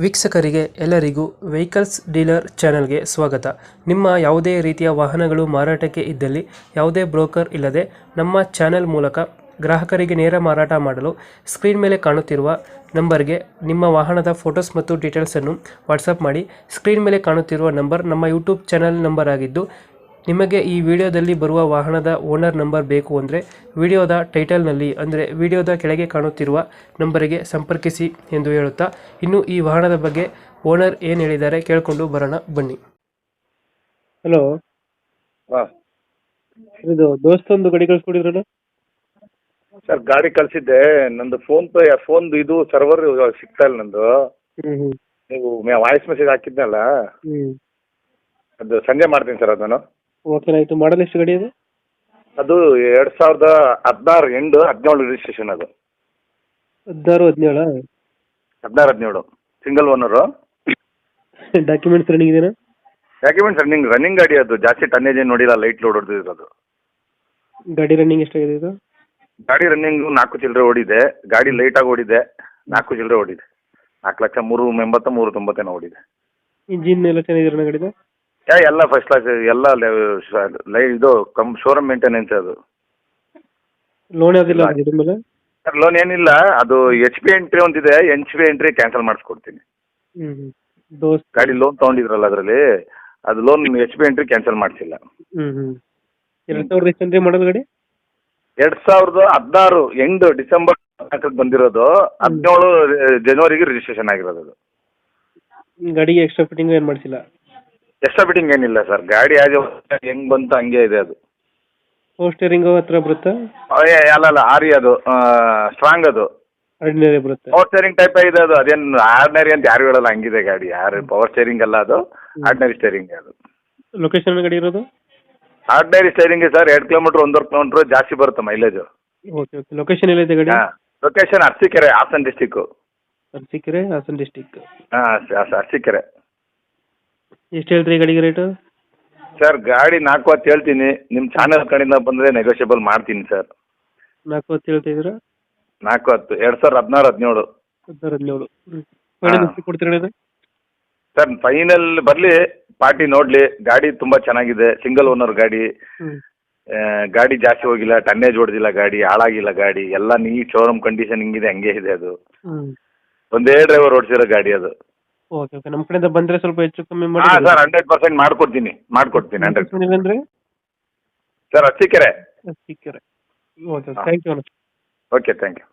ವೀಕ್ಷಕರಿಗೆ ಎಲ್ಲರಿಗೂ vehicles dealer ಚಾನೆಲ್ಗೆ ಸ್ವಾಗತ. ನಿಮ್ಮ ಯಾವುದೇ ರೀತಿಯ ವಾಹನಗಳು ಮಾರಾಟಕ್ಕೆ ಇದ್ದಲ್ಲಿ ಯಾವುದೇ ಬ್ರೋಕರ್ ಇಲ್ಲದೆ ನಮ್ಮ ಚಾನೆಲ್ ಮೂಲಕ ಗ್ರಾಹಕರಿಗೆ ನೇರ ಮಾರಾಟ ಮಾಡಲು ಸ್ಕ್ರೀನ್ ಮೇಲೆ ಕಾಣುತ್ತಿರುವ ನಂಬರ್ಗೆ ನಿಮ್ಮ ವಾಹನದ ಫೋಟೋಸ್ ಮತ್ತು ಡೀಟೇಲ್ಸನ್ನು ವಾಟ್ಸಪ್ ಮಾಡಿ. ಸ್ಕ್ರೀನ್ ಮೇಲೆ ಕಾಣುತ್ತಿರುವ ನಂಬರ್ ನಮ್ಮ ಯೂಟ್ಯೂಬ್ ಚಾನೆಲ್ ನಂಬರ್ ಆಗಿದ್ದು, ನಿಮಗೆ ಈ ವಿಡಿಯೋದಲ್ಲಿ ಬರುವ ವಾಹನದ ಓನರ್ ನಂಬರ್ ಬೇಕು ಅಂದರೆ ವಿಡಿಯೋದ ಟೈಟಲ್ನಲ್ಲಿ ಅಂದರೆ ವಿಡಿಯೋದ ಕೆಳಗೆ ಕಾಣುತ್ತಿರುವ ನಂಬರಿಗೆ ಸಂಪರ್ಕಿಸಿ ಎಂದು ಹೇಳುತ್ತಾ, ಇನ್ನು ಈ ವಾಹನದ ಬಗ್ಗೆ ಓನರ್ ಏನು ಹೇಳಿದ್ದಾರೆ ಕೇಳಿಕೊಂಡು ಬರೋಣ ಬನ್ನಿ. ಹಲೋ, ಹಾಂ ಇದು ದೋಸ್ತೊಂದು ಗಾಡಿ ಕಳಿಸ್ಕೊಡಿದ್ರಲ್ಲ? ಸರ್, ಗಾಡಿ ಕಳಿಸಿದ್ದೆ. ನಂದು ಫೋನ್ ಇದು ಸರ್ವರ್ ಸಿಗ್ತಾ ಇಲ್ಲ ನಂದು. ನೀವು ವಾಯ್ಸ್ ಮೆಸೇಜ್ ಹಾಕಿದ್ನಲ್ಲ, ಅದು ಸಂಜೆ ಮಾಡ್ತೀನಿ ಸರ್. ಅದನ್ನು ಓಕೆ ಆಯಿತು. ಮಾಡಲ್ ಎಷ್ಟು ಗಾಡಿ ಇದೆ? ಅದು 2016 ಎಂಡ್ 17 ರಿಜಿಸ್ಟ್ರೇಷನ್. ಅದು 16-17 17 ಸಿಂಗಲ್ ಓನರು. ಡಾಕ್ಯುಮೆಂಟ್ಸ್ ರನ್ನಿಂಗ್ ಇದೆಯಾ? ಡಾಕ್ಯುಮೆಂಟ್ಸ್ ರನ್ನಿಂಗ್ ಗಾಡಿ. ಅದು ಜಾಸ್ತಿ ಟನ್ನೇಜ್ ಏನು ನೋಡಿಲ್ಲ, ಲೈಟ್ ಲೋಡ್ ಹೊಡೆದಿರೋದು. ಗಾಡಿ ರನ್ನಿಂಗ್ ಎಷ್ಟಾಗಿದೆ ಇದು? ಗಾಡಿ ರನ್ನಿಂಗ್ 4 ಚಿಲ್ಲರೆ ಓಡಿದೆ. ಗಾಡಿ ಲೈಟಾಗಿ ಓಡಿದೆ, 4 ಚಿಲ್ಲರೆ ಓಡಿದೆ. 4,03,90 ಓಡಿದೆ. ಇಂಜಿನ್ ಎಲ್ಲ ಚೆನ್ನಾಗಿದೆ ಗಾಡಿದು? ಎಲ್ಲ ಫಸ್ಟ್ ಕ್ಲಾಸ್, ಎಲ್ಲ ಇದು ಶೋರೂಮ್ ಮೇಂಟೆನೆನ್ಸ್. ಅದು ಲೋನ್ ಯಾವುದಿಲ್ಲ ಇದ್ರ ಮೇಲೆ? ಸರ್, ಲೋನ್ ಏನಿಲ್ಲ. ಅದು HP ಎಂಟ್ರಿ ಒಂದಿದೆ, HP ಎಂಟ್ರಿ ಕ್ಯಾನ್ಸಲ್ ಮಾಡಿಸ್ಕೊಡ್ತೀನಿ. ಗಾಡಿ ಲೋನ್ ತೊಗೊಂಡಿದ್ರಲ್ಲ ಅದರಲ್ಲಿ, ಅದು ಲೋನ್ HP ಎಂಟ್ರಿ ಕ್ಯಾನ್ಸಲ್ ಮಾಡಿಸಿಲ್ಲ. 2000 ಎಷ್ಟು ಮಾಡೋದು ಗಾಡಿ? 2016 ಎಂಡ್ ಡಿಸೆಂಬರ್ 4ಕ್ಕೆ ಬಂದಿರೋದು. 17 ಜನವರಿಗೆ ರಿಜಿಸ್ಟ್ರೇಷನ್ ಆಗಿರೋದು. ಅದು ಗಾಡಿಗೆ ಎಕ್ಸ್ಟ್ರಾ ಫಿಟ್ಟಿಂಗ್ ಏನು ಮಾಡಿಸಿಲ್ಲ? ಎಕ್ಸ್ಟ್ರಾ ಫಿಟ್ಟಿಂಗ್ ಏನಿಲ್ಲ ಸರ್. ಗಾಡಿ ಹೆಂಗ್ ಬಂತು ಹಂಗೆ ಇದೆ. ಅದು ಪವರ್ ಸ್ಟೇರಿಂಗ್ ಹತ್ರ ಬರುತ್ತಾ? ಅಲ್ಲ, ಆರಿ. ಅದು ಸ್ಟ್ರಾಂಗ್. ಅದು ಆರ್ಡಿನರಿ ಬರುತ್ತೆ. ಪವರ್ ಸ್ಟೇರಿಂಗ್ ಟೈಪ್ ಇದೆ. ಅದು ಅದೇನು ಆರ್ಡಿನರಿ ಅಂತ ಯಾರು ಹೇಳಲ್ಲ, ಹಂಗಿದೆ ಗಾಡಿ. ಯಾರು ಪವರ್ ಸ್ಟೇರಿಂಗ್ ಅಲ್ಲ, ಅದು ಆರ್ಡಿನರಿ ಸ್ಟೇರಿಂಗ್. ಅದು ಲೊಕೇಶನ್ ಗಾಡಿ ಇರೋದು? Ordinary steering sir. 2 kilometre 1.5 kilometre ಜಾಸ್ತಿ ಬರುತ್ತೆ ಮೈಲೇಜ್. Okay okay. ಲೊಕೇಶನ್ ಎಲ್ಲಿದೆ ಗಾಡಿ? Location Arsikere, Hassan district. Arsikere, Hassan district. ಹಾಂ, ಅರಸೀಕೆರೆ. ಎಷ್ಟು ಹೇಳ್ತೀರಿ ಗಾಡಿಗೆ ರೇಟು? ಸರ್, ಗಾಡಿ 4,10 ಹೇಳ್ತೀನಿ. ನಿಮ್ಮ ಚಾನಲ್ ಕಡೆಯಿಂದ ಬಂದರೆ ನೆಗೋಷಿಯಬಲ್ ಮಾಡ್ತೀನಿ ಸರ್. 4,10 ಹೇಳ್ತಿದ್ದೀರಾ? 4,10 2016-17. 17 ಎಷ್ಟು ಕೊಡ್ತೀರಾ? ಸರ್, ಫೈನಲ್ ಬರಲಿ, ಪಾರ್ಟಿ ನೋಡಲಿ. ಗಾಡಿ ತುಂಬ ಚೆನ್ನಾಗಿದೆ, ಸಿಂಗಲ್ ಓನರ್ ಗಾಡಿ. ಗಾಡಿ ಜಾಸ್ತಿ ಹೋಗಿಲ್ಲ, ಟನ್ನೇಜ್ ಹೊಡೆದಿಲ್ಲ, ಗಾಡಿ ಹಾಳಾಗಿಲ್ಲ. ಗಾಡಿ ಎಲ್ಲ ನೀಟ್ ಶೋರೂಮ್ ಕಂಡೀಷನ್ ಹಿಂಗಿದೆ, ಹಂಗೆ ಇದೆ. ಅದು ಒಂದೇ ಡ್ರೈವರ್ ಓಡಿಸಿರೋ ಗಾಡಿ. ಅದು ಓಕೆ ಓಕೆ. ನಮ್ಮ ಕಡೆಯಿಂದ ಬಂದರೆ ಸ್ವಲ್ಪ ಹೆಚ್ಚು ಕಮ್ಮಿ ಮಾಡಿ. ಹಾಂ ಸರ್, 100% ಮಾಡ್ಕೊಡ್ತೀನಿ 100%. Sir, Arsikere. Okay, thank you. Okay, thank you.